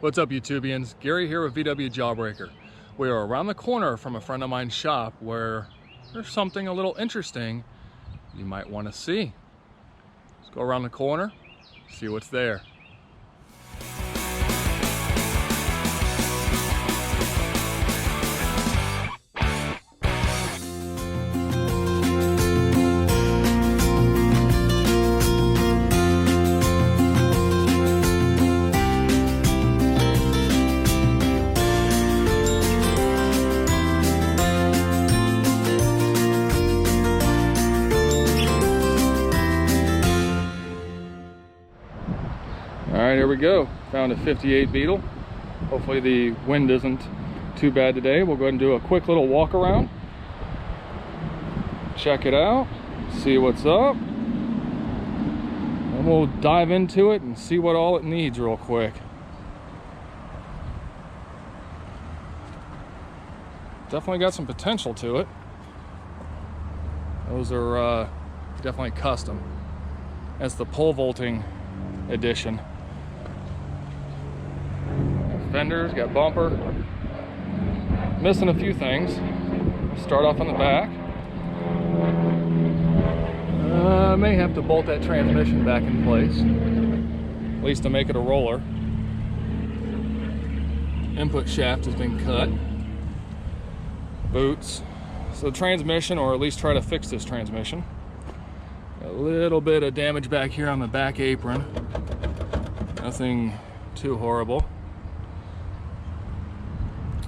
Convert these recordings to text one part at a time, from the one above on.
What's up, YouTubians? Gary here with VW Jawbreaker. We are around the corner from a friend of mine's shop where there's something a little interesting you might want to see. Let's go around the corner, see what's there. Alright, here we go. Found a 58 Beetle. Hopefully the wind isn't too bad today. We'll go ahead and do a quick little walk around. Check it out, see what's up. And we'll dive into it and see what all it needs real quick. Definitely got some potential to it. Those are definitely custom. That's the pole vaulting edition. Fenders, got bumper. Missing a few things. We'll start off on the back. I may have to bolt that transmission back in place, at least to make it a roller. Input shaft has been cut. Boots. So the transmission, or at least try to fix this transmission. A little bit of damage back here on the back apron. Nothing too horrible.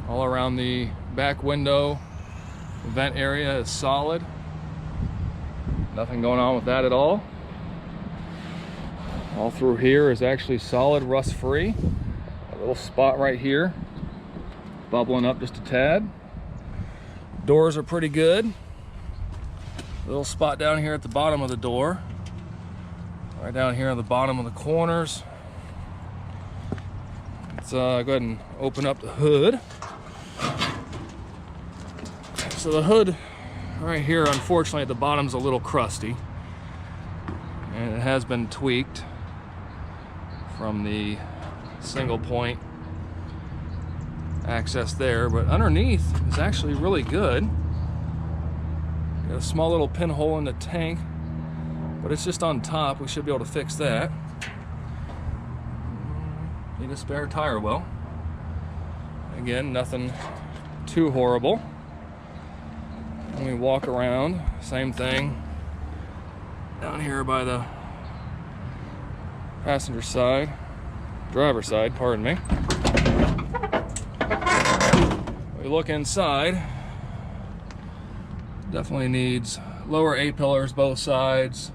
All around the back window, the vent area is solid. Nothing going on with that at all. All through here is actually solid, rust-free. A little spot right here, bubbling up just a tad. Doors are pretty good. A little spot down here at the bottom of the door. Right down here on the bottom of the corners. Let's go ahead and open up the hood. So the hood right here, unfortunately, at the bottom's a little crusty, and it has been tweaked from the single point access there, but underneath is actually really good. Got a small little pinhole in the tank, but it's just on top. We should be able to fix that. Need a spare tire well. Again, nothing too horrible. When we walk around, same thing. Down here by the passenger side, driver's side, pardon me. We look inside. Definitely needs lower A-pillars both sides.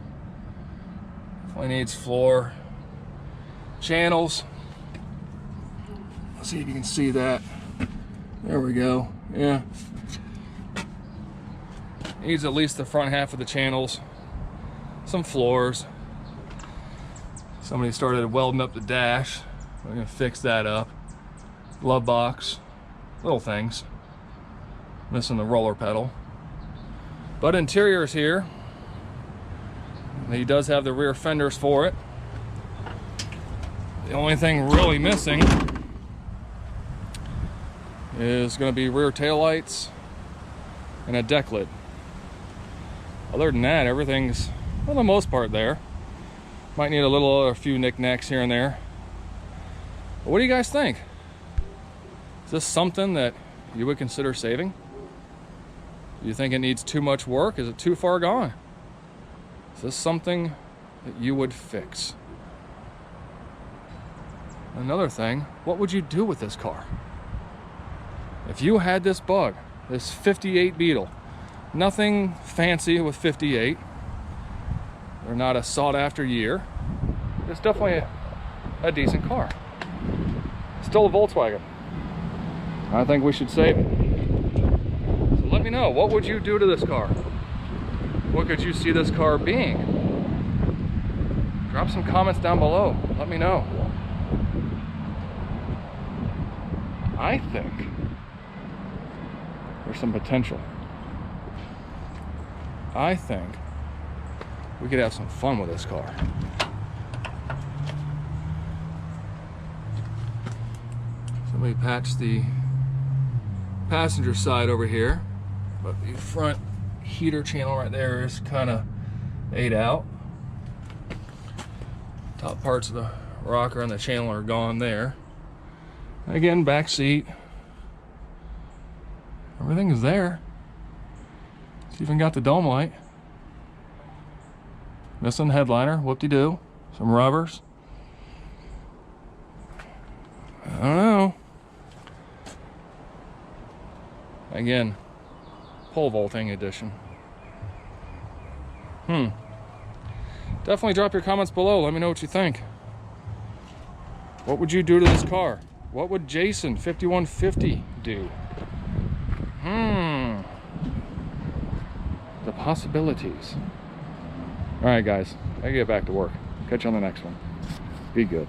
Definitely needs floor channels. Let's see if you can see that. There we go. Yeah. Needs at least the front half of the channels. Some floors. Somebody started welding up the dash. We're gonna fix that up. Glove box. Little things. Missing the roller pedal. But interior's here. He does have the rear fenders for it. The only thing really missing is going to be rear taillights and a deck lid. Other than that, everything's for the most part there. Might need a few knickknacks here and there. But what do you guys think? Is this something that you would consider saving? Do you think it needs too much work? Is it too far gone? Is this something that you would fix? Another thing, what would you do with this car? If you had this Bug, this 58 Beetle, nothing fancy with 58. They're not a sought-after year. It's definitely a decent car. Still a Volkswagen. I think we should save it. So let me know, what would you do to this car? What could you see this car being? Drop some comments down below. Let me know. I think there's some potential. I think we could have some fun with this car. We patched the passenger side over here, but the front heater channel right there is kind of ate out. Top parts of the rocker and the channel are gone there. Again, back seat. Everything is there. It's even got the dome light. Missing headliner, whoop-de-doo. Some rubbers. I don't know. Again, pole vaulting edition. Definitely drop your comments below. Let me know what you think. What would you do to this car? What would Jason 5150 do? The possibilities. All right, guys. I get back to work. Catch you on the next one. Be good.